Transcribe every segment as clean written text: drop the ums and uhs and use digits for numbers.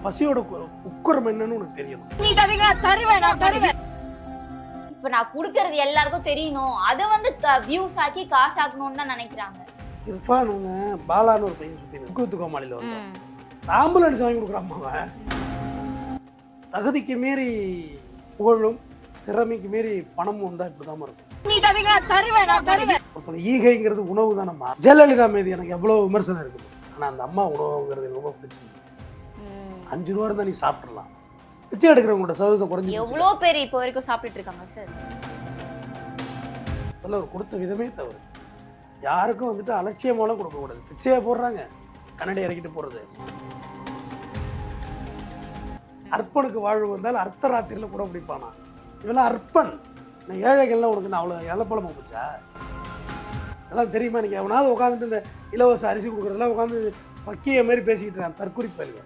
பசியோட உக்கரம் என்னன்னு உனக்கு தெரியணும். இப்ப நான் குடுக்கறது எல்லாருக்கும் தெரியணும், அதை வந்து வியூஸ் ஆக்கி காசு ஆக்கணும்னு தான் நினைக்கிறாங்க. இர்ஃபான் பாலான்னு ஒரு பையன் சுத்தி கூத்து கோமாளியில் வந்து ஆம்புலன்ஸ் வாங்கி கொடுக்குறான். தகுதிக்கு மீறி புகழும் திறமைக்கு மீறி பணமும் வந்தா இப்படிதான் இருக்கும். ஈகைங்கிறது உணவு தானம்மா. ஜெயலலிதா மீது எனக்கு எவ்வளவு விமர்சனம் இருக்குது, ஆனா அந்த அம்மா உணவுங்கிறது ரொம்ப பிடிச்சிருக்கு. 5 ரூபா இருந்தா நீ சாப்பிடலாம். பிச்சை எடுக்கிறவங்களோட சதவீதம் குறைஞ்சி எவ்வளவு பேர் இப்போ வரைக்கும் சாப்பிட்டு இருக்காங்க சார். அதெல்லாம் ஒரு கொடுத்த விதமே தவறு. யாருக்கும் வந்துட்டு அலட்சியமாலாம் கொடுக்க கூடாது. பிச்சையா போடுறாங்க, கண்ணாடி இறக்கிட்டு போறது. அர்ப்பனுக்கு வாழ்வு வந்தால் அர்த்த ராத்திரில கூட பிடிப்பானா. இவெல்லாம் அர்ப்பன். நான் ஏழைகள்லாம் உனக்கு நான் அவ்வளோ இலப்பழமா போச்சா அதெல்லாம் தெரியுமா? எனக்கு எவனாவது உட்காந்துட்டு இந்த இலவச அரிசி கொடுக்குறதெல்லாம் உட்காந்து பக்கிய மாதிரி பேசிக்கிட்டு இருக்கான் தற்குறிப்பல்ல.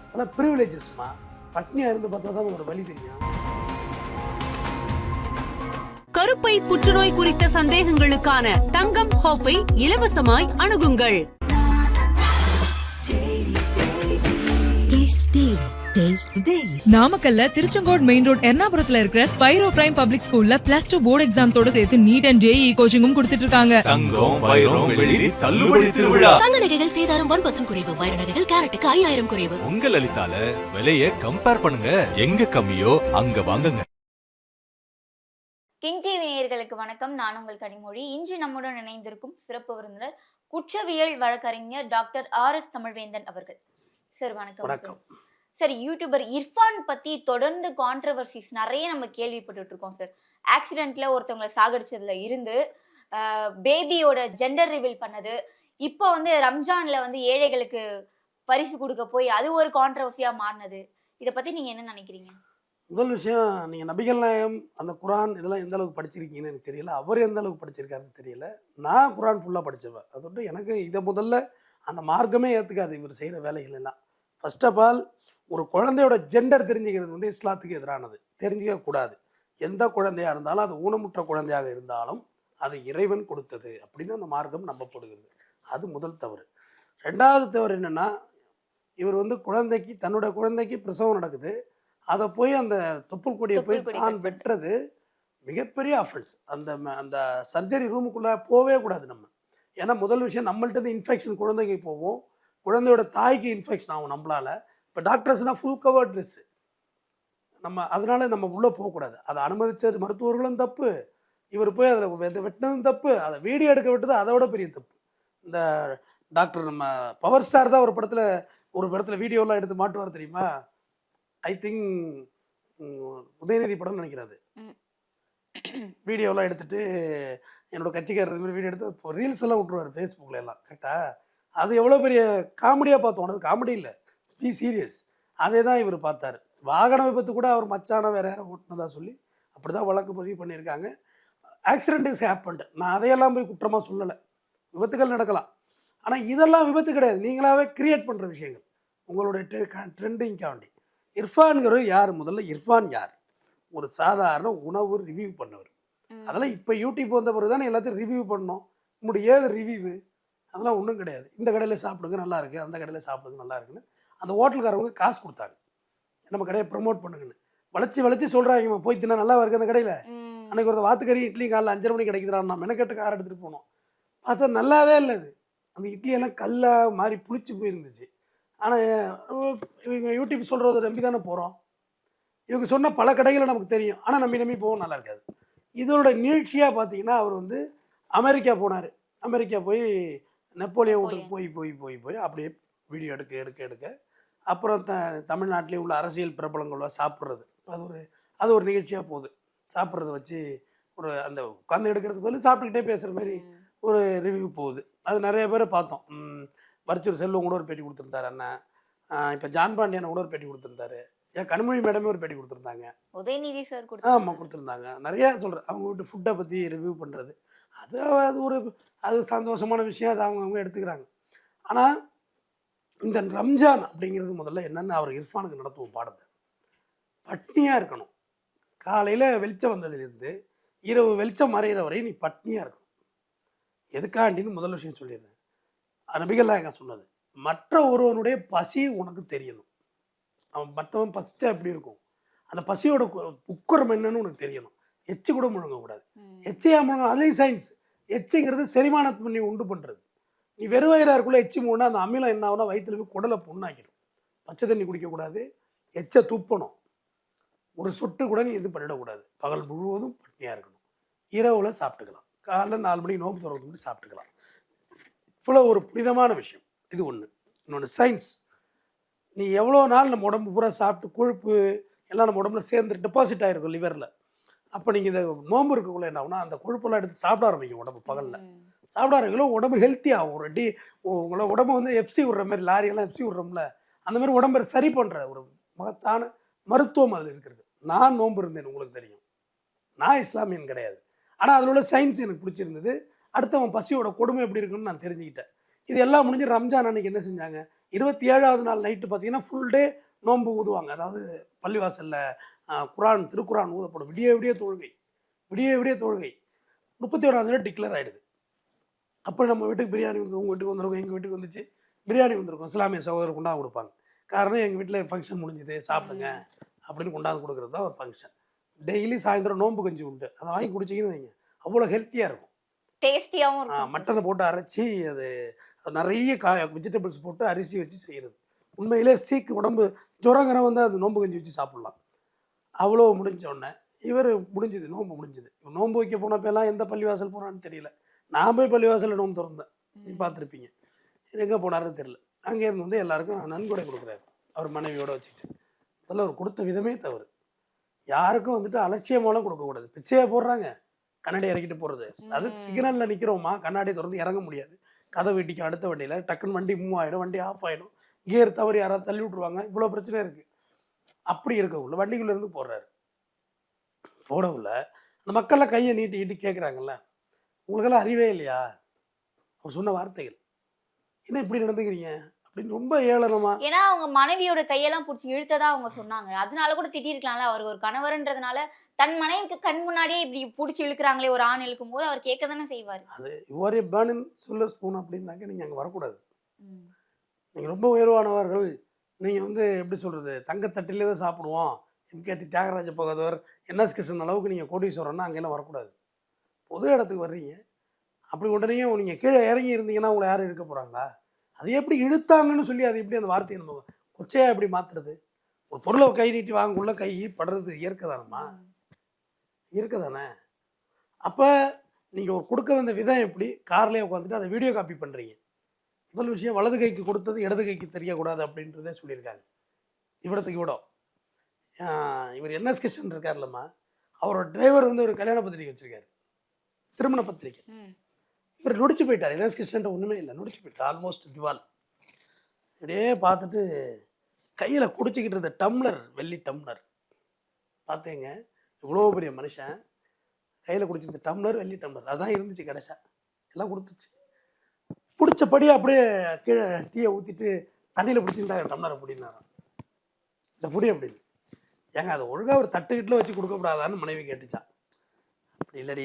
அதெல்லாம் ப்ரிவிலேஜஸ்மா. பட்னியா இருந்து பார்த்தா தான் ஒரு வழி தெரியும். கருப்பை புற்றுநோய் குறித்த சந்தேகங்களுக்கான தங்கம் ஹோப்பை இலவசமாய் அணுகுங்கள். நாமக்கல்ல திருச்செங்கோடு மெயின் ரோட் எர்ணாபுரத்துல இருக்கிற ஸ்பைரோ பிரைம் பப்ளிக் ஸ்கூல்ல +2 போர்டு எக்ஸாம்ஸோட சேர்த்து நீட் அண்ட் ஜேஇ கோச்சிங்கும் கொடுத்துட்டு இருக்காங்க. தங்கம் வைரம் வெள்ளி தள்ளுபடி திருவிழா. தங்க நகைகள் சேதாரம் 1% குறைவு, வைர நகைகள் கேரட்டுக்கு 5000 குறைவு. உங்க லலிதால விலையை கம்பேர் பண்ணுங்க, எங்க கம்மியோ அங்க வாங்குங்க. கிங் டிவி நேயர்களுக்கு வணக்கம். நான் உங்கள் கனிமொழி. இன்று நம்முடன் இணைந்திருக்கும் சிறப்பு விருந்தினர் குற்றவியல் வழக்கறிஞர் டாக்டர் RS தமிழ்வேந்தன் அவர்கள். சார் வணக்கம். சார், யூடியூபர் இர்ஃபான் பத்தி தொடர்ந்து கான்ட்ரவர்சிஸ் நிறைய நம்ம கேள்விப்பட்டு இருக்கோம் சார். ஆக்சிடென்ட்ல ஒருத்தவங்களை சாகடிச்சதுல இருந்து பேபியோட ஜெண்டர் ரிவீல் பண்ணது, இப்போ வந்து ரம்ஜான்ல வந்து ஏழைகளுக்கு பரிசு கொடுக்க போய் அது ஒரு கான்ட்ரவர்சியா மாறினது, இதை பத்தி நீங்க என்ன நினைக்கிறீங்க? முதல் விஷயம், நீங்க நபிகள் நாயகம் அந்த குரான் இதெல்லாம் எந்த அளவுக்கு படிச்சிருக்கீங்கன்னு எனக்கு தெரியல. அவர் எந்த அளவுக்கு படிச்சிருக்காருன்னு தெரியல. நான் குரான் ஃபுல்லா படிச்சவன். அதோட எனக்கு இதை முதல்ல அந்த மார்க்கமே ஏற்றுக்காது இவர் செய்கிற வேலைகள் எல்லாம். ஃபர்ஸ்ட் ஆஃப் ஆல், ஒரு குழந்தையோட ஜெண்டர் தெரிஞ்சுக்கிறது வந்து இஸ்லாத்துக்கு எதிரானது. தெரிஞ்சிக்க கூடாது. எந்த குழந்தையாக இருந்தாலும், அது ஊனமுற்ற குழந்தையாக இருந்தாலும் அது இறைவன் கொடுத்தது அப்படின்னு அந்த மார்க்கம் நம்பப்படுகிறது. அது முதல் தவறு. ரெண்டாவது தவறு என்னென்னா, இவர் வந்து குழந்தைக்கு, தன்னோட குழந்தைக்கு பிரசவம் நடக்குது, அதை போய் அந்த தொப்புள் கொடியை போய் தான் வெட்டுறது மிகப்பெரிய அஃபென்ஸ். அந்த சர்ஜரி ரூமுக்குள்ளே போகவே கூடாது நம்ம. ஏன்னா முதல் விஷயம், நம்மள்ட்ட இன்ஃபெக்ஷன் குழந்தைக்கு போவோம், குழந்தையோட தாய்க்கு இன்ஃபெக்ஷன் ஆகும் நம்மளால். இப்போ டாக்டர்ஸ்னால் ஃபுல் கவர் ட்ரெஸ்ஸு, அதனால நம்ம உள்ளே போகக்கூடாது. அதை அனுமதிச்ச மருத்துவர்களும் தப்பு, இவர் போய் அதில் வெட்டினதும் தப்பு, அதை வீடியோ எடுக்க விட்டது அதோட பெரிய தப்பு. இந்த டாக்டர் நம்ம பவர் ஸ்டார் தான் ஒரு படத்தில் வீடியோலாம் எடுத்து மாட்டுவார் தெரியுமா? ஐ திங்க் உதயநிதி படம்னு நினைக்கிறாரு. வீடியோலாம் எடுத்துட்டு என்னோட கட்சிக்காரர் இது மாதிரி வீடியோ எடுத்து ரீல்ஸ் எல்லாம் விட்டுருவார் ஃபேஸ்புக்கில் எல்லாம். கரெக்டாக அது எவ்வளோ பெரிய காமெடியாக பார்த்தோம். அது காமெடி இல்லை, பி சீரியஸ். அதே தான் இவர் பார்த்தார். வாகன விபத்து கூட அவர் மச்சான வேற யாரும் ஓட்டுனதா சொல்லி அப்படி தான் வழக்கு பதிவு பண்ணியிருக்காங்க. Accident is happened. நான் அதையெல்லாம் போய் குற்றமாக சொல்லலை. விபத்துகள் நடக்கலாம், ஆனால் இதெல்லாம் விபத்து கிடையாது. நீங்களாவே கிரியேட் பண்ணுற விஷயங்கள் உங்களுடைய ட்ரெண்டிங்காண்டி. இர்ஃபான்கிற யார்? முதல்ல இர்ஃபான் யார்? ஒரு சாதாரண உணவு ரிவ்யூ பண்ணவர். அதெல்லாம் இப்போ யூடியூப் வந்த பிறகு தானே எல்லாத்தையும் ரிவ்யூ பண்ணோம். முடியாத ரிவ்யூவு அதெல்லாம் ஒன்றும் கிடையாது. இந்த கடையில் சாப்பிடுங்க நல்லா இருக்குது, அந்த கடையில் சாப்பிடுங்க நல்லா இருக்குன்னு அந்த ஹோட்டல்காரவங்க காசு கொடுத்தாங்க, நம்ம கடையை ப்ரமோட் பண்ணுங்கன்னு. வளைச்சி சொல்கிறாங்க, போய் தின்னா நல்லா இருக்குது அந்த கடையில். அன்றைக்கி ஒரு வாத்துக்கறி இட்லி காலைல 5:30 மணிக்கு கிடைக்குதுறான். நான் மெனக்கெட்டு கார் எடுத்துகிட்டு போனோம். பார்த்தா நல்லாவே இல்லை. அது அந்த இட்லியெல்லாம் கல்லாக மாதிரி புளிச்சு போயிருந்துச்சு. ஆனால் இவங்க யூடியூப் சொல்கிறத நம்பி தானே போகிறோம். இவங்க சொன்ன பல கடைகளை நமக்கு தெரியும், ஆனால் நம்பி போகவும் நல்லா இருக்காது. இதோட நீட்சியாக பார்த்தீங்கன்னா, அவர் வந்து அமெரிக்கா போனார். அமெரிக்கா போய் நெப்போலியன் வீட்டுக்கு போய் அப்படியே வீடியோ எடுக்க அப்புறம் தமிழ்நாட்டிலே உள்ள அரசியல் பிரபலங்களோட சாப்பிட்றது, அது ஒரு நிகழ்ச்சியாக போகுது. சாப்பிட்றத வச்சு ஒரு அந்த உட்காந்து எடுக்கிறதுக்கு பதில் சாப்பிட்டுக்கிட்டே பேசுகிற மாதிரி ஒரு ரிவ்யூ போகுது. அது நிறைய பேரை பார்த்தோம். வர்ச்சூர் செல்வம் கூட ஒரு பேட்டி கொடுத்துருந்தாரு அண்ணன். இப்போ ஜான் பாண்டியன் கூட ஒரு பேட்டி கொடுத்துருந்தாரு. ஏன் கனிமொழி மேடமே ஒரு பேட்டி கொடுத்துருந்தாங்க. உதயநிதி சார் ஆமாம் கொடுத்துருந்தாங்க. நிறைய சொல்கிறேன், அவங்க வீட்டு ஃபுட்டை பற்றி ரிவ்யூ பண்ணுறது. அது சந்தோஷமான விஷயம், அதை அவங்க எடுத்துக்கிறாங்க. ஆனால் இந்த ரம்ஜான் அப்படிங்கிறது முதல்ல என்னென்னு அவர் இர்ஃபானுக்கு நடத்துவோம் பாடத்தை. பட்னியாக இருக்கணும். காலையில் வெளிச்சம் வந்ததுலேருந்து இரவு வெளிச்சம் மறைகிற வரை நீ பட்னியாக இருக்கணும். எதுக்காண்டின்னு முதல் விஷயம் சொல்லிடுறேன். நபிகள் நாயகம் சொன்னது, மற்ற ஒருவனுடைய பசி உனக்கு தெரியணும். அவன் மற்றவன் பசிச்சா எப்படி இருக்கும், அந்த பசியோட உக்கரம் என்னன்னு உனக்கு தெரியணும். எச்சு கூட முழுங்கக்கூடாது. எச்சையா முழுங்க, அதுலேயும் சயின்ஸ். எச்சுங்கிறது செரிமானத்தை பண்ணி உண்டு பண்ணுறது. நீ வெறும் வயிறாக இருக்குள்ள எச்சி முழுனா அந்த அமிலம் என்ன ஆகுனா வயிற்றுல போய் குடலை புண்ணாக்கிடும். பச்சை தண்ணி குடிக்கக்கூடாது, எச்சை துப்பணும். ஒரு சொட்டு கூட நீ இது பண்ணிடக்கூடாது. பகல் முழுவதும் பட்னியாக இருக்கணும். இரவில் சாப்பிட்டுக்கலாம், காலைல 4 மணிக்கு நோம்பு திறக்கிறதுக்கு முன்னாடி சாப்பிட்டுக்கலாம். இவ்வளோ ஒரு புனிதமான விஷயம் இது ஒன்று. இன்னொன்று சயின்ஸ். நீ எவ்வளோ நாள் நம்ம உடம்பு பூரா சாப்பிட்டு கொழுப்பு எல்லாம் நம்ம உடம்புல சேர்ந்து டெபாசிட் ஆகிருக்கும் லிவரில். அப்போ நீங்கள் இந்த நோம்பு இருக்கக்குள்ள என்ன ஆகுனா அந்த கொழுப்பெல்லாம் எடுத்து சாப்பிட ஆரம்பிக்கும் உடம்பு. பகலில் சாப்பிட ஆரம்பிக்கல உடம்பு ஹெல்த்தி ஆகும். உங்களை உடம்பு வந்து எஃப்சி விடுற மாதிரி, லாரியெல்லாம் எஃப்சி விடுறோம்ல, அந்த மாதிரி உடம்பை சரி பண்ணுற ஒரு மகத்தான மருத்துவம் அதில் இருக்கிறது. நான் நோன்பு இருந்தேன், உங்களுக்கு தெரியும். நான் இஸ்லாமியன் கிடையாது. ஆனால் அதில் உள்ள சயின்ஸ் எனக்கு பிடிச்சிருந்தது. அடுத்தவன் பசியோட கொடுமை எப்படி இருக்குன்னு நான் தெரிஞ்சுக்கிட்டேன். இது எல்லாம் முடிஞ்சு ரம்ஜான் அன்னைக்கு என்ன செஞ்சாங்க, 27வது நாள் நைட்டு பார்த்தீங்கன்னா ஃபுல் டே நோன்பு ஊதுவாங்க. அதாவது பள்ளிவாசலில் திருக்குரான் ஊதப்படும். விடிய விடிய தொழுகை, விடிய விடிய தொழுகை. 31ஆம் நாள் டிக்ளேர் ஆகிடுது. அப்போ நம்ம வீட்டுக்கு பிரியாணி வந்து, உங்கள் வீட்டுக்கு வந்திருக்கும், எங்கள் வீட்டுக்கு வந்துச்சு பிரியாணி வந்திருக்கும். இஸ்லாமிய சகோதரர் கொண்டாந்து கொடுப்பாங்க. காரணம் எங்கள் வீட்டில் ஃபங்க்ஷன் முடிஞ்சுது, சாப்பிடுங்க அப்படின்னு கொண்டாந்து கொடுக்குறது தான் ஒரு ஃபங்க்ஷன். டெய்லி சாயந்தரம் நோன்பு கஞ்சி உண்டு. அதை வாங்கி குடிச்சிங்கன்னு வைங்க, அவ்வளோ ஹெல்த்தியாக இருக்கும், டேஸ்டியாகவும் இருக்கும். மட்டனை போட்டு அரைச்சி அது நிறைய வெஜிடபிள்ஸ் போட்டு அரிசி வச்சு செய்கிறது. உண்மையிலே சீக்கு உடம்பு ஜுரங்கரம் வந்து அது நோன்பு கஞ்சி வச்சு சாப்பிட்லாம். அவ்வளோ முடிஞ்ச உடனே இவர் முடிஞ்சுது, நோன்பு முடிஞ்சுது. நோன்பு வைக்க போனப்பெல்லாம் எந்த பள்ளிவாசல் போனான்னு தெரியல. நான் போய் பள்ளிவாசலில் நோன்பு திறந்தேன், நீ பார்த்துருப்பீங்க. எங்கே போனாருன்னு தெரியல. அங்கேருந்து வந்து எல்லாருக்கும் நன்கொடை கொடுக்குறாரு அவர் மனைவியோடு வச்சுட்டு. அதில் அவர் கொடுத்த விதமே தவறு. யாருக்கும் வந்துட்டு அலட்சியமாலாம் கொடுக்கக்கூடாது. பிச்சையை போடுறாங்க, கண்ணாடி இறக்கிட்டு போகிறது. அது சிக்னலில் நிற்கிறோமா, கண்ணாடி திறந்து இறங்க முடியாது, கதை வீட்டிக்கு அடுத்த வண்டியில் டக்குன்னு வண்டி மூவ் ஆகிடும், வண்டி ஆஃப் ஆகிடும், கியர் தவறி யாராவது தள்ளி விட்ருவாங்க, இவ்வளோ பிரச்சனை இருக்குது. அப்படி இருக்கக்குள்ள வண்டிக்குள்ளேருந்து போடுறாரு. போடவுள்ள அந்த மக்கள்லாம் கையை நீட்டி கேட்குறாங்கல்ல, உங்களுக்கெல்லாம் அறிவே இல்லையா? அவர் சொன்ன வார்த்தைகள், என்ன இப்படி நடந்துக்கிறீங்க அப்படின்னு ரொம்ப ஏளனமா. ஏன்னா அவங்க மனைவியோட கையெல்லாம் பிடிச்சி இழுத்ததா அவங்க சொன்னாங்க. அதனால கூட திட்டிருக்கலாம்ல. அவர் ஒரு கணவர்ன்றதுனால தன் மனைவிக்கு கண் முன்னாடியே இப்படி பிடிச்சி இழுக்கிறாங்களே ஒரு ஆண் இழுக்கும் போது அவர் கேட்க தானே செய்வார். அது யுவர் பேர்ன் சில்வர் ஸ்பூன் அப்படின்னாக்க நீங்கள் அங்கே வரக்கூடாது. நீங்கள் ரொம்ப உயர்வானவர்கள், நீங்கள் வந்து எப்படி சொல்கிறது, தங்கத்தட்டிலே தான் சாப்பிடுவோம், எம்கேடி தியாகராஜ பகவதர், என்எஸ் கிருஷ்ணன் அளவுக்கு நீங்கள் கோடீஸ்வரன்னா அங்கெல்லாம் வரக்கூடாது. பொது இடத்துக்கு வர்றீங்க, அப்படி உடனே நீங்கள் கீழே இறங்கி இருந்தீங்கன்னா உங்களை யாரும் இருக்க போகிறாங்களா? அது எப்படி இழுத்தாங்கன்னு சொல்லி அது எப்படி அந்த வார்த்தையை நம்ம கொச்சையாக எப்படி மாற்றுறது? ஒரு பொருளை கை நீட்டி வாங்கக்குள்ள கை படுறது இயற்கை தானம்மா, இயற்கை தானே. அப்போ நீங்கள் ஒரு கொடுக்க வந்த விதம் எப்படி, கார்லேயே உட்காந்துட்டு அதை வீடியோ காப்பி பண்ணுறீங்க. முதல் விஷயம், வலது கைக்கு கொடுத்தது இடது கைக்கு தெரியக்கூடாது அப்படின்றதே சொல்லியிருக்காங்க. இவ்வளோத்துக்கு இவ்வளோ இவர் என்எஸ் கிருஷ்ணன் இருக்கார்லம்மா, அவரோட டிரைவர் வந்து ஒரு கல்யாண பத்திரிக்கை வச்சுருக்காரு, திருமண பத்திரிக்கை. இவர் நொடிச்சு போயிட்டார். என்எஸ் கிருஷ்ணன் ஒன்றுமே இல்லை, நொடிச்சு போயிட்டார், ஆல்மோஸ்ட் திவால். இப்படியே பார்த்துட்டு கையில் குடிச்சிக்கிட்டு இருந்த டம்ளர், வெள்ளி டம்ளர் பார்த்தேங்க. இவ்வளோ பெரிய மனுஷன் கையில் குடிச்சிருந்த டம்ளர், வெள்ளி டம்ளர் அதான் இருந்துச்சு. கடைசா எல்லாம் கொடுத்துச்சு. பிடிச்சபடியே அப்படியே கீழே டீயை ஊற்றிட்டு தண்ணியில் பிடிச்சிருந்தா டம்ளரை பிடினாராம். இந்த புடி அப்படின்னு ஏங்க அதை ஒழுங்காக ஒரு தட்டுக்கிட்டில் வச்சு கொடுக்கக்கூடாதான்னு மனைவி கேட்டுச்சான். அப்படி இல்லடி,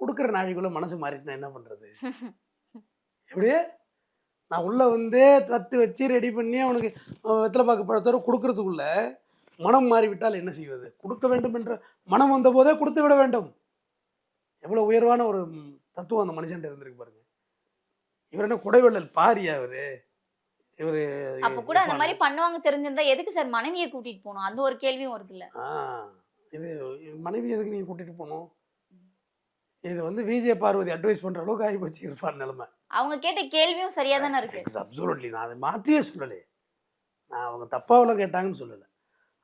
கொடுக்குற நாளைக்குள்ளே மனசு மாறிட்டுனா என்ன பண்ணுறது? எப்படியே நான் உள்ளே வந்து தட்டு வச்சு ரெடி பண்ணி அவனுக்கு வெத்தலை பாக்கு பழத்தோட கொடுக்கறதுக்குள்ள மனம் மாறிவிட்டால் என்ன செய்வது? கொடுக்க வேண்டும் என்ற மனம் வந்த போதே கொடுத்து விட வேண்டும். எவ்வளோ உயர்வான ஒரு தத்துவம் அந்த மனுஷன்ட்ட இருந்திருக்கு பாருங்க. இவர் என்ன குடைவள்ளல் பாரியா அவரு? இவர் அப்போ கூட அந்த மாதிரி பண்ணுவாங்க தெரிஞ்சிருந்தா எதுக்கு சார் மனைவியை கூட்டிட்டு போகணும்? அந்த ஒரு கேள்வியும் வருது இல்லை. இது மனைவி எதுக்கு நீங்கள் கூட்டிகிட்டு போகணும்? இது வந்து விஜய பார்வதி அட்வைஸ் பண்ணுற அளவுக்கு ஆகி போச்சு இருப்பார் நிலைமை. அவங்க கேட்ட கேள்வியும் சரியா தானே இருக்கு. அப்சல்யூட்லி, நான் அதை மாற்றியே சொல்லலை. நான் அவங்க தப்பாவெல்லாம் கேட்டாங்கன்னு சொல்லலை.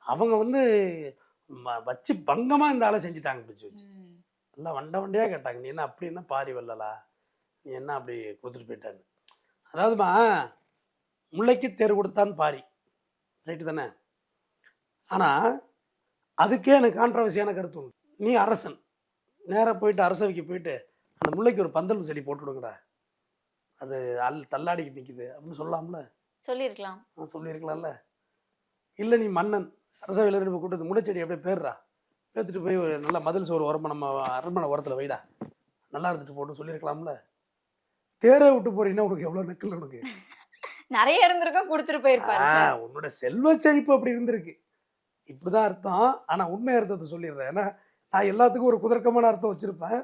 அவங்க வந்து வச்சு பங்கமாக இந்த ஆளை செஞ்சுட்டாங்க, பிடிச்சி வச்சு நல்லா வண்டையாக கேட்டாங்க. நீ என்ன அப்படி என்ன பாரி வரலா, நீ என்ன அப்படி கொடுத்துட்டு போயிட்டான்னு. அதாவதுமா, முல்லைக்கு தேர் கொடுத்தான் பாரி, ரைட்டு தானே? ஆனால் அதுக்கே எனக்கு கான்ட்ரவர்சியான கருத்து உண்டு. நீ அரசன், நேராக போயிட்டு அரசவைக்கு போயிட்டு அந்த முல்லைக்கு ஒரு பந்தல் செடி போட்டு விடுங்கடா, அது தள்ளாடிக்கிட்டு நிற்கிது அப்படின்னு சொல்லலாம்ல? சொல்லியிருக்கலாம். சொல்லியிருக்கலாம்ல. இல்லை நீ மன்னன், அரசவையில் இருந்து கூட்டத்து முல்லைச்செடி அப்படியே பேர்றா, பேத்துட்டு போய் ஒரு நல்ல மதில் சோறு உரமா நம்ம அரண்மனை உரத்தில் வைடா, நல்லா இருந்துட்டு போட்டு சொல்லியிருக்கலாம்ல? தேரை விட்டு போறீங்கன்னா உனக்கு எவ்வளோ நக்கல் உனக்கு? நிறைய இருந்திருக்கும் கொடுத்துட்டு போயிருப்பாரு சார். உன்னோட செல்வ செழிப்பு அப்படி இருந்திருக்கு, இப்படிதான் அர்த்தம். ஆனா உண்மை அர்த்தத்தை சொல்லிடுறேன். ஏன்னா நான் எல்லாத்துக்கும் ஒரு குதர்க்கமான அர்த்தம் வச்சிருப்பேன்.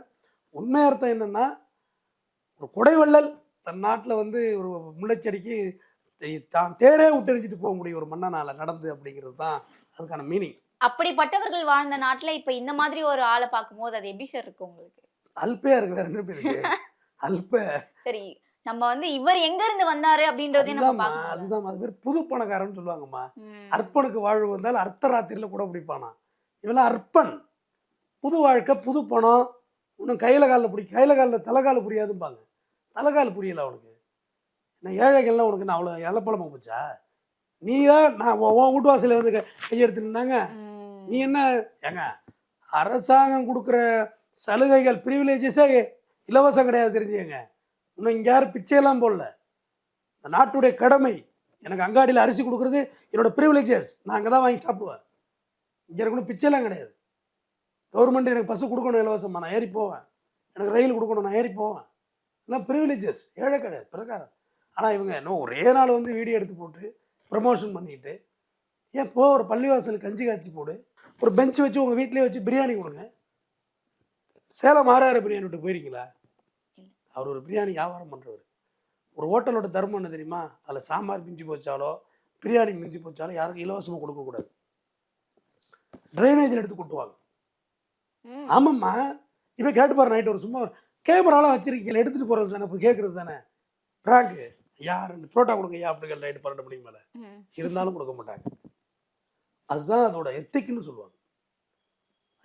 உண்மை அர்த்தம் என்னன்னா, ஒரு கொடைவள்ளல் தன் நாட்டில் வந்து ஒரு முல்லைச்செடிக்கு தான் தேரே விட்டெறிஞ்சிட்டு போக முடியும் ஒரு மன்னனால நடந்து, அப்படிங்கிறது தான் அதுக்கான மீனிங். அப்படிப்பட்டவர்கள் வாழ்ந்த நாட்டுல இப்ப இந்த மாதிரி ஒரு ஆளை பார்க்கும்போது அது எப்படி சார் இருக்கு உங்களுக்கு? அல்பையா இருக்கு, வேற என்ன இருக்கு அல்ப. சரி, நம்ம வந்து இவர் எங்க இருந்து வந்தாரு அப்படின்றதையும் நம்ம அதுதான்மா, பார்க்கணும். அதுதான் அது பேர் புது பணக்காரன்னு சொல்லுவாங்கம்மா. ம். அர்ப்பனுக்கு வாழ்வு வந்தால் அர்த்த ராத்திரியில் கூட பிடிப்பானா. இவெல்லாம் அர்ப்பன், புது வாழ்க்கை புது பணம். இன்னும் கையில் காலில் தலைகால் புரியாதும்பாங்க. தலைகால் புரியல அவனுக்கு. நான் ஏழைகள்லாம் உனக்கு நான் அவ்வளோ இலப்பழமாக போச்சா? நீ தான் நான் உன் வீட்டு வாசலில் வந்து கையெடுத்துனாங்க. ம். நீ என்ன ஏங்க, அரசாங்கம் கொடுக்குற சலுகைகள் ப்ரிவிலேஜஸே இலவசம் கிடையாது, தெரிஞ்சுங்க. இன்னும் இங்கே யாரும் பிச்சையெல்லாம் போடல. இந்த நாட்டுடைய கடமை. எனக்கு அங்காடியில் அரிசி கொடுக்குறது என்னோட ப்ரிவிலேஜஸ். நான் அங்கே தான் வாங்கி சாப்பிடுவேன். இங்கே இருக்கணும் பிச்சைலாம் கிடையாது. கவர்மெண்ட் எனக்கு பஸ்ஸு கொடுக்கணும் இலவசமாக, நான் ஏறி போவேன். எனக்கு ரயில் கொடுக்கணும், நான் ஏறி போவேன். இதெல்லாம் ப்ரிவிலேஜஸ், ஏழை கிடையாது, பிரகாரம். ஆனால் இவங்க இன்னும் ஒரே நாள் வந்து வீடியோ எடுத்து போட்டு ப்ரமோஷன் பண்ணிட்டு, ஏன் போ ஒரு பள்ளிவாசலுக்கு கஞ்சி காய்ச்சி போடு, ஒரு பெஞ்ச் வச்சு உங்கள் வீட்டிலே வச்சு பிரியாணி கொடுங்க. சேலம் ஆறாயிர பிரியாணி விட்டு போயிருக்கீங்களா? அவர் ஒரு பிரியாணி வியாபாரம் பண்ணுறவர். ஒரு ஹோட்டலோட தர்மம் என்ன தெரியுமா? அதில் சாம்பார் மிஞ்சி போச்சாலோ பிரியாணி மிஞ்சி போச்சாலோ யாருக்கும் இலவசமாக கொடுக்கக்கூடாது. ட்ரைனேஜில் எடுத்து கொட்டுவாங்க. ம். ஆமாம்மா, இப்போ கேட்டு பாரு. நைட்டு ஒரு சும்மா ஒரு கேமராலாம் வச்சிருக்கீங்க, எடுத்துகிட்டு போகிறது தானே, இப்போ கேட்குறது தானே. ப்ராங்கு யார் புரோட்டா கொடுங்க ஐயா அப்படிங்கிற நைட்டு 12 மணிக்கு மேலே ம். இருந்தாலும் கொடுக்க மாட்டாங்க. அதுதான் அதோட எத்திக்குன்னு சொல்லுவாங்க.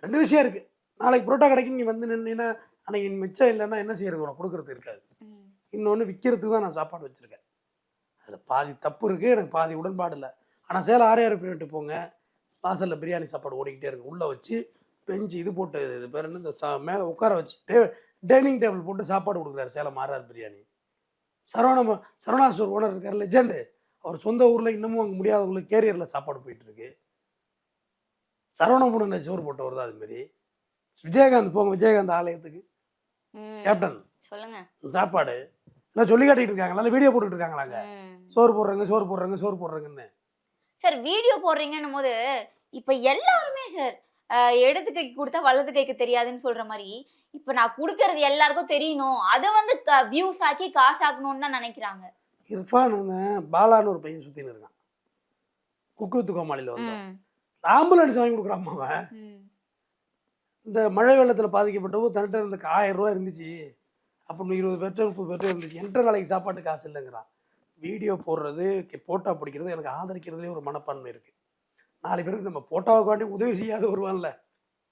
2 விஷயம் இருக்குது. நாளைக்கு புரோட்டா கடைக்கு நீ வந்து நின்னா அன்னைக்கு மிச்சம் இல்லைன்னா என்ன செய்யறது, உனக்கு கொடுக்குறது இருக்காது. ம். இன்னொன்று விற்கிறதுக்கு தான் நான் சாப்பாடு வச்சுருக்கேன். அதில் பாதி தப்பு இருக்குது, எனக்கு பாதி உடன்பாடு இல்லை. ஆனால் சேலம் ஆறாயிரம் பிரியாணி போங்க, வாசலில் பிரியாணி சாப்பாடு ஓடிக்கிட்டே இருக்கு. உள்ளே வச்சு பெஞ்சு இது போட்டு, இது பேர் என்ன, இந்த மேலே உட்கார வச்சு டைனிங் டேபிள் போட்டு சாப்பாடு கொடுக்குறாரு சேலம் ஆறாயிரம் பிரியாணி. சரவணா ஸ்டோர் ஓனர் இருக்கார், லெஜெண்டு. அவர் சொந்த ஊரில் இன்னமும் அங்கே முடியாதவங்களுக்கு கேரியரில் சாப்பாடு போயிட்டுருக்கு. சரவணபுரம் சோறு போட்டவர் தான் அதுமாரி. விஜயகாந்த் போங்க, விஜயகாந்த் ஆலயத்துக்கு ம். கேப்டன் சொல்லுங்க. சாப்பாடு எல்லாம் சொல்லி காட்டிட்டு இருக்காங்களா, இல்லை வீடியோ போட்டுட்டு இருக்காங்களாங்க, ம். சோறு போடுறாங்க சோறு போடுறாங்க சோறு போடுறாங்கன்னு. சார், வீடியோ போடுறீங்கன்னும் போது இப்ப எல்லாருமே சார் இடது கைக்கு கொடுத்தா வலது கைக்கு தெரியாதுன்னு சொல்ற மாதிரி, இப்ப நான் கொடுக்கறது எல்லாருக்கும் தெரியணும், அதை வந்து வியூஸ் ஆக்கி காசு ஆக்கணும்னு தான் நினைக்கிறாங்க. இர்ஃபான் பாலான்னு ஒரு பையன் சுற்றின்னு இருக்கான், குக்கு வித்து கோமாளியில் வந்து ம். ஆம்புலன்ஸ் வாங்கி கொடுக்குறான் அவன். ம். இந்த மழை வெள்ளத்தில் பாதிக்கப்பட்டவங்க தன்னிட்ட இருந்த 1000 ரூபா இருந்துச்சு, அப்போ 20 பேர்ட்ட 30 பேர்ட்ட இருந்துச்சு, என்கிட்ட நாளைக்கு சாப்பாட்டு காசு இல்லைங்கிறான். வீடியோ போடுறது போட்டோ பிடிக்கிறது எனக்கு ஆதரிக்கிறதுலேயே ஒரு மனப்பான்மை இருக்குது. 4 பேருக்கு நம்ம போட்டோவுக்காண்டி உதவி செய்யாத வருவான்ல,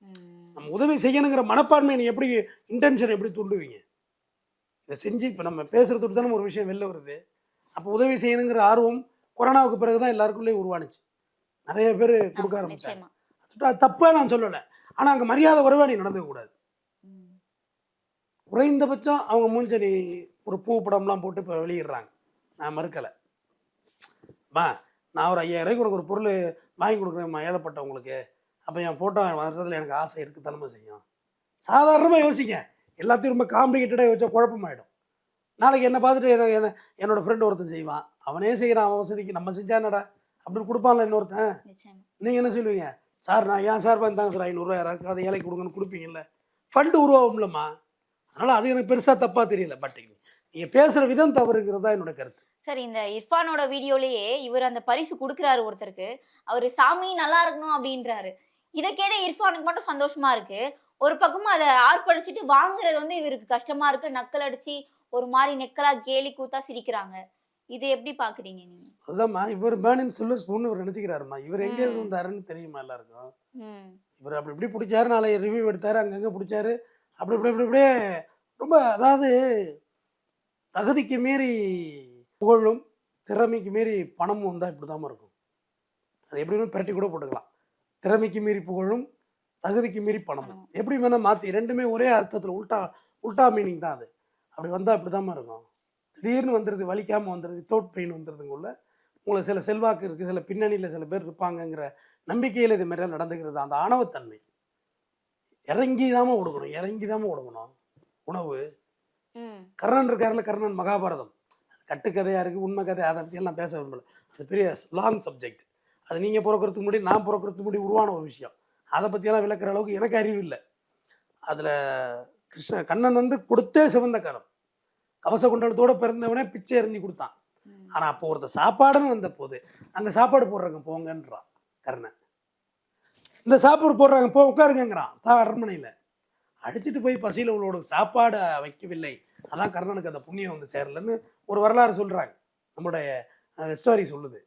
ம். நம்ம உதவி செய்யணுங்கிற மனப்பான்மை நீ எப்படி, இன்டென்ஷன் எப்படி தூண்டுவீங்க? இதை செஞ்சு இப்போ நம்ம பேசுகிறதுக்கு தானே ஒரு விஷயம் வெளில வருது. அப்போ உதவி செய்யணுங்கிற ஆர்வம் கொரோனாவுக்கு பிறகு தான் எல்லாருக்குள்ளேயும் உருவானுச்சு. நிறைய பேர் கொடுக்க ஆரம்பிச்சாங்க. நிச்சயமா. அது தப்பாக நான் சொல்லலை, ஆனால் அங்கே மரியாதை குறைவா நீ நடந்துக்கக்கூடாது. ம். குறைந்தபட்சம் அவங்க மூஞ்ச நீ ஒரு பூ படம்லாம் போட்டு இப்போ வெளியிடுறாங்க, நான் மறுக்கலை. நான் ஒரு 5000 ரூபாய்க்கு உனக்கு ஒரு பொருள் வாங்கி கொடுக்குறேன் ஏழப்பட்டவங்களுக்கு, அப்போ என் ஃபோட்டோ வர்றதுல எனக்கு ஆசை இருக்குது தலைமை செய்யும். சாதாரணமாக யோசிங்க, எல்லாத்தையும் ரொம்ப காம்ப்ளிகேட்டடாக யோசிச்சா குழப்பமாயிடும். நாளைக்கு என்னை பார்த்துட்டு என்னோடய ஃப்ரெண்டு ஒருத்தன் செய்வான், அவனே செய்கிறான், அவன் வசதிக்கு நம்ம செஞ்சானடா அப்படின்னு கொடுப்பான்ல இன்னொருத்தன். நிச்சயமா. நீங்கள் என்ன சொல்லுவீங்க? சார் நான் ஏன் சார் தாங்க சார் 500 ரூபா யாராவது அதை ஏழைக்கு கொடுங்கன்னு கொடுப்பீங்கல்ல. ஃபண்டு உருவாகும்லம்மா. அதனால் அது எனக்கு பெருசாக தப்பாக தெரியல. பட் நீங்கள் பேசுகிற விதம் தவறுங்கிறது தான் என்னோட கருத்து. சார், இந்த இர்ஃபானோட வீடியோலயே இவர் அந்த பரிசு கொடுக்குறாரு ஒருத்தருக்கு, அவரு சாமி நல்லா இருக்கணும் அப்படின்றாரு. இதை கேட்ட இர்ஃபானுக்கு மட்டும் சந்தோஷமா இருக்கு. ஒரு பக்கமா அதை ஆர்ப்பரிச்சுட்டு வாங்குறது வந்து இவருக்கு கஷ்டமா இருக்கு, நக்கல் அடிச்சு ஒரு மாதிரி நெக்கலா கேலி கூத்தா சிரிக்கிறாங்க. இது எப்படி பாக்குறீங்க நீங்க? அதுதான்மா, இவர் பேர்னிங் சில்வர் ஸ்பூன் இவர் நினச்சிக்கிறாருமா. இவர் எங்கே இருந்து வந்தாருன்னு தெரியுமா எல்லாருக்கும்? ம். இவர் அப்படி இப்படி பிடிச்சாரு, நாளை ரிவ்யூ எடுத்தாரு, அங்கங்கே பிடிச்சாரு, அப்படி இப்படி இப்படி இப்படியே ரொம்ப, அதாவது தகுதிக்கு மீறி புகழும் திறமைக்கு மீறி பணமும் வந்தால் இப்படி தான் இருக்கும். அது எப்படின்னு பிரட்டி கூட போட்டுக்கலாம். திறமைக்கு மீறி புகழும் தகுதிக்கு மீறி பணமும் எப்படி வேணால் மாற்றி, ரெண்டுமே ஒரே அர்த்தத்தில் உல்டா மீனிங் தான். அது அப்படி வந்தால் இப்படி தான் இருக்கும். திடீர்னு வந்துடுது, வலிக்காமல் வந்துடுது, வித்தவுட் பெயின் வந்துடுதுங்குள்ள உங்களுக்கு சில செல்வாக்கு இருக்குது, சில பின்னணியில் சில பேர் இருப்பாங்கங்கிற நம்பிக்கையில் இது மாதிரிலாம் நடந்துக்கிறது. அந்த ஆணவத்தன்மை இறங்கி தாம கொடுக்கணும், இறங்கி தாம கொடுக்கணும். உணவு ம். கர்ணன் இருக்காருல, கர்ணன் மகாபாரதம், அது கட்டுக்கதையாக இருக்குது, உண்மை கதை, அதை பற்றியெல்லாம் பேச விரும்பலை. அது பெரிய லாங் சப்ஜெக்ட். அது நீங்கள் பிறக்கிறதுக்கு முன்னாடி நான் பிறக்கிறதுக்கு முன்னாடி உருவான ஒரு விஷயம். அதை பற்றியெல்லாம் விளக்குற அளவுக்கு எனக்கு அறிவு இல்லை. அதில் கண்ணன் வந்து கொடுத்தே சிவந்த கரம், கவச குண்டலத்தோடு பிறந்தவனே பிச்சை எறிஞ்சு கொடுத்தான். ஆனால் அப்போ ஒருத்த சாப்பாடுன்னு வந்த போது அங்கே சாப்பாடு போடுறாங்க போங்கன்றான் கர்ணன். இந்த சாப்பாடு போடுறாங்க போ உட்காருங்கிறான் அரண்மனையில். அடிச்சுட்டு போய் பசியில் உள்ளோட சாப்பாடை வைக்கவில்லை, அதான் கர்ணனுக்கு அந்த புண்ணியம் வந்து சேரலன்னு ஒரு வரலாறு சொல்கிறாங்க, நம்முடைய ஸ்டோரி சொல்லுது.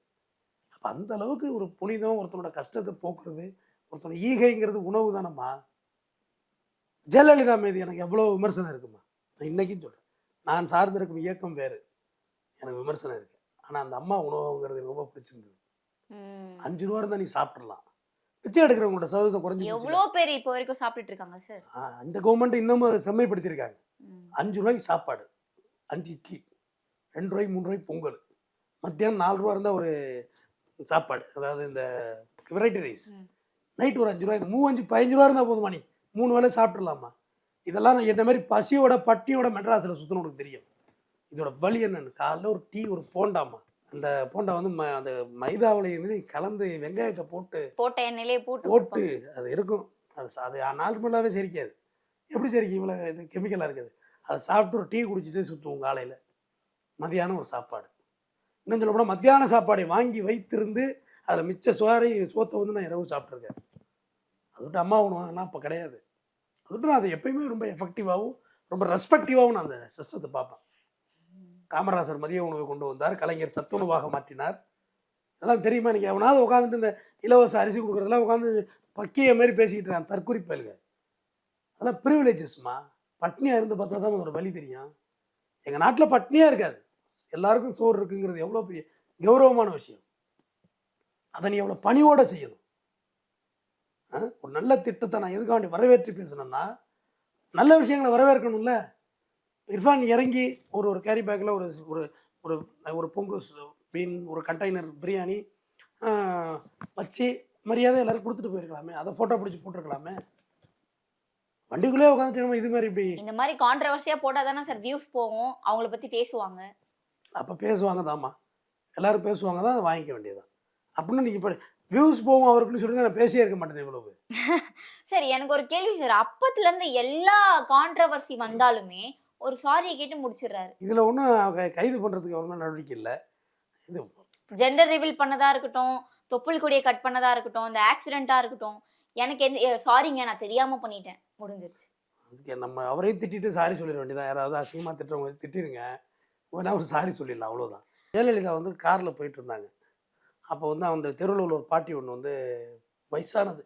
அப்போ அந்த அளவுக்கு ஒரு புனிதம், ஒருத்தனோட கஷ்டத்தை போக்குறது, ஒருத்தனோட ஈகைங்கிறது உணவு தானம்மா. ஜெயலலிதா மீது எனக்கு எவ்வளோ விமர்சனம் இருக்குமா, நான் இன்றைக்கும் சொல்கிறேன். நான் சார்ந்திருக்கும் இயக்கம் வேறு, எனக்கு விமர்சனம் இருக்குது. ஆனால் அந்த அம்மா உணவுங்கிறது எனக்கு ரொம்ப பிடிச்சிருந்தது. 5 ரூபா இருந்தால் நீ சாப்பிட்றலாம். பிச்சை எடுக்கிறவங்களோட சதவீதம் குறைஞ்சி எவ்வளோ பேர் இப்போ வரைக்கும் சாப்பிட்டுட்டு இருக்காங்க சார். இந்த கவர்மெண்ட் இன்னமும் அதை செம்மைப்படுத்தியிருக்காங்க. 5 ரூபாய்க்கு சாப்பாடு, 5 இட்லி, 2 ரூபாய்க்கு 3 ரூபாய்க்கு பொங்கல், மத்தியானம் 4 ரூபா இருந்தால் ஒரு சாப்பாடு, அதாவது இந்த வெரைட்டி ரைஸ், நைட்டு ஒரு 5 ரூபாய், 15 ரூபா இருந்தால் போதுமா, நீ 3 வேளை சாப்பிட்றலாமா. இதெல்லாம் நான் என்ன மாதிரி பசியோட பட்டியோட மெட்ராஸில் சுற்றினோட தெரியும். இதோட பலி என்னன்னு, காலைல ஒரு டீ, ஒரு போண்டாமா. அந்த போண்டா வந்து அந்த மைதாவில கலந்து வெங்காயத்தை போட்ட எண்ணெயிலே போட்டு அது இருக்கும். அது நார்மலாகவே செரிக்காது. எப்படி செரிக்கும், இவ்வளோ இது கெமிக்கலாக இருக்குது. அதை சாப்பிட்டு ஒரு டீ குடிச்சிட்டு சுற்றுவோம் காலையில். மதியானம் ஒரு சாப்பாடு, இன்னும் சொல்ல போனால் மத்தியான சாப்பாடை வாங்கி வைத்திருந்து அதில் மிச்ச சோத்தை வந்து நான் இரவு சாப்பிட்ருக்கேன். அது விட்டு அம்மா உணவுனா இப்போ கிடையாது. அது விட்டு நான் அதை எப்பயுமே ரொம்ப எஃபெக்டிவாகவும் ரொம்ப ரெஸ்பெக்டிவாகவும் நான் அந்த சிஸ்டத்தை பார்ப்பேன். காமராசர் மதிய உணவை கொண்டு வந்தார், கலைஞர் சத்துணவாக மாற்றினார். அதெல்லாம் தெரியுமா? நீங்கள் எவனாவது உட்காந்துட்டு இந்த இலவச அரிசி கொடுக்குறதெல்லாம் உட்காந்து பக்கிய மாதிரி பேசிக்கிட்டு இருக்கான் தற்கொலை பயலுங்க. அதெல்லாம் ப்ரிவிலேஜஸ்மா. பட்னியாக இருந்து பார்த்தா தான் அதோட வலி தெரியும். எங்கள் நாட்டில் பட்னியாக இருக்காது, எல்லாருக்கும் சோறு இருக்குங்கிறது எவ்வளோ பெரிய கௌரவமான விஷயம். அதை நீ எவ்வளோ பணிவோடு செய்யணும். ஒரு நல்ல திட்டத்தை நான் எதுக்காண்டி வரவேற்று பேசணும்னா, நல்ல விஷயங்களை வரவேற்கணும்ல. இர்ஃபான் இறங்கி ஒரு கேரி பேக்கில் ஒரு ஒரு ஒரு பொங்கு மீன், ஒரு கண்டெய்னர் பிரியாணி வச்சு மரியாதை எல்லாரும் கொடுத்துட்டு போயிருக்கலாமே. அதை ஃபோட்டோ பிடிச்சி போட்டிருக்கலாமே. வண்டிக்குள்ளே உட்காந்துட்டு நம்ம இது மாதிரி இப்படி இந்த மாதிரி கான்ட்ரவர்சியாக போட்டால் தானே சார் வியூஸ் போகும், அவங்கள பற்றி பேசுவாங்க. அப்போ பேசுவாங்க தாம்மா, எல்லோரும் பேசுவாங்க தான், அதை வாங்கிக்க வேண்டியதான். அப்படின்னு நீங்கள் இப்போ வியூஸ் போகும் அவருக்குன்னு சொல்லி நான் பேசியே இருக்க மாட்டேன் இவ்வளவு. சரி, எனக்கு ஒரு கேள்வி சார். அப்பத்துலேருந்து எல்லா கான்ட்ரவர்சி வந்தாலுமே ஒரு சாரியை கேட்டு முடிச்சிடுறாரு. இதில் ஒன்றும் கைது பண்ணுறதுக்கு ஒன்றும் நடவடிக்கை இல்லை. இது ஜெண்டர் ரிவீல் பண்ணதா இருக்கட்டும், தொப்புள் கொடியை கட் பண்ணதா இருக்கட்டும், இந்த ஆக்சிடென்ட்டாக இருக்கட்டும், எனக்கு எந்த சாரிங்க நான் தெரியாமல் பண்ணிட்டேன், முடிஞ்சிருச்சு. அதுக்கு நம்ம அவரையும் திட்டிட்டு சாரி சொல்லிட வேண்டியதான். யாராவது அசிங்கமாக திட்டுறவங்க திட்டிருங்க, வேணா ஒரு சாரி சொல்லிடலாம், அவ்வளோதான். ஜெயலலிதா வந்து காரில் போயிட்டு இருந்தாங்க. அப்போ வந்து அந்த தெருவில் உள்ள ஒரு பாட்டி ஒன்று வந்து வயசானது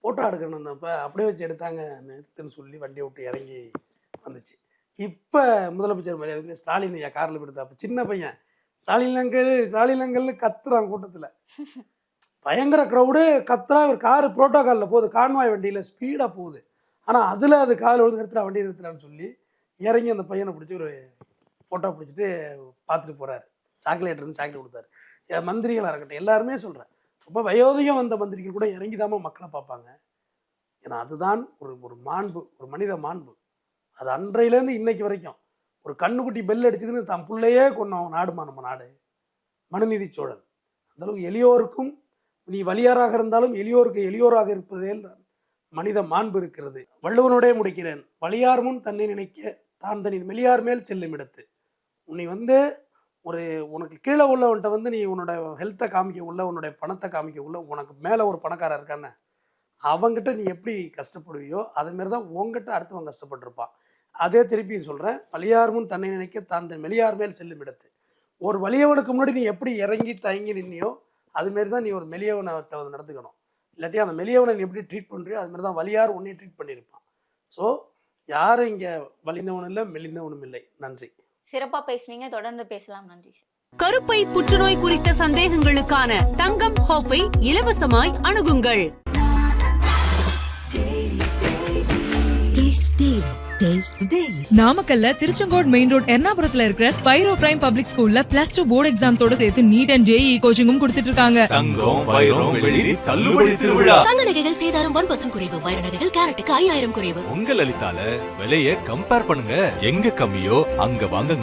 ஃபோட்டோ எடுக்கணுன்னப்ப அப்படியே வச்சு எடுத்தாங்க, நிறுத்துன்னு சொல்லி வண்டியை விட்டு இறங்கி வந்துச்சு. இப்போ முதலமைச்சர் மரியாதை ஸ்டாலின் ஐயா காரில் போயிட்டு, அப்போ சின்ன பையன் ஸ்டாலினங்கள்னு கத்துறான் கூட்டத்தில். பயங்கர க்ரௌடு கத்துறான். ஒரு காரு புரோட்டோகாலில் போகுது, கான்வாய் வண்டியில் ஸ்பீடாக போகுது. ஆனால் அதில் அது காரில் வந்து நிறுத்துறா, வண்டி நிறுத்துறான்னு சொல்லி இறங்கி அந்த பையனை பிடிச்சி ஒரு ஃபோட்டோ பிடிச்சிட்டு பார்த்துட்டு போகிறாரு. சாக்லேட் இருந்து சாக்லேட் கொடுத்தாரு. மந்திரிகளாக இருக்கட்டும் எல்லாருமே சொல்கிறேன், ரொம்ப வயோதிகம் வந்த மந்திரிகள் கூட இறங்கி தாம மக்களை பார்ப்பாங்க. ஏன்னா அதுதான் ஒரு மாண்பு, ஒரு மனித மாண்பு. அது அன்றையிலேருந்து இன்னைக்கு வரைக்கும் ஒரு கண்ணுக்குட்டி பெல் அடிச்சதுன்னு தான் பிள்ளையே கொண்டோம் நாடுமா நம்ம நாடு. மனுநீதி சோழன் அந்தளவுக்கு எளியோருக்கும், நீ வலியாராக இருந்தாலும் எளியோருக்கு எளியோராக இருப்பதே தான் மனித மாண்பு இருக்கிறது. வள்ளுவனோடே முடிக்கிறேன், வலியார் முன் தன்னை நினைக்க தான் தன்னின் மெலியார் மேல் செல்லும் இடத்து. உன்னை வந்து உனக்கு கீழே உள்ளவன்ட்ட வந்து நீ உன்னோட ஹெல்த்தை காமிக்க உள்ள, உன்னுடைய பணத்தை காமிக்க உள்ள, உனக்கு மேலே ஒரு பணக்காரன் இருக்கான்னு அவங்ககிட்ட நீ எப்படி கஷ்டப்படுவியோ அதுமாரி தான் உங்ககிட்ட அடுத்தவன் கஷ்டப்பட்டுருப்பான். அதே திருப்பியும் சொல்கிறேன், வலியார் முன் தன்னை நினைக்க தான் தன் மெலியார் மேல் செல்லும் இடத்து. ஒரு வலியவனுக்கு முன்னாடி நீ எப்படி இறங்கி தயங்கி நின்னியோ அதுமாரி தான் நீ ஒரு மெலியவனை நடந்துக்கணும். இல்லாட்டி அந்த மெலியவனை நீ எப்படி ட்ரீட் பண்ணுறியோ அதுமாரி தான் வலியார் உன்னையும் ட்ரீட் பண்ணியிருப்பான். ஸோ யாரும் இங்கே வலிந்தவனும் இல்லை மெலிந்தவனும் இல்லை. நன்றி. சிறப்பாக பேசுனீங்க, தொடர்ந்து பேசலாம். நன்றி சார். கருப்பை புற்றுநோய் குறித்த சந்தேகங்களுக்கான தங்கம் ஹோப்பை இலவசமாய் அணுகுங்கள். நாமக்கல்ல திருச்செங்கோடு மெயின் ரோட் எர்ணாபுரத்துல இருக்கிற ஸ்பைரோ பிரைம் பப்ளிக் ஸ்கூல்ல +2 போர்டு எக்ஸாம்ஸோட சேர்த்து நீட் அண்ட் JEE கோச்சிங்கும் கொடுத்துட்டு இருக்காங்க. தங்கம், வைரம், வெள்ளி தள்ளுபடி திருவிழா. தங்க நகைகள் சேதாரம் 1% குறைவு, வைர நகைகள் கேரட்டுக்கு 5000 குறைவு. உங்க லலிதால விலையை கம்பேர் பண்ணுங்க, எங்க கம்மியோ அங்க வாங்க.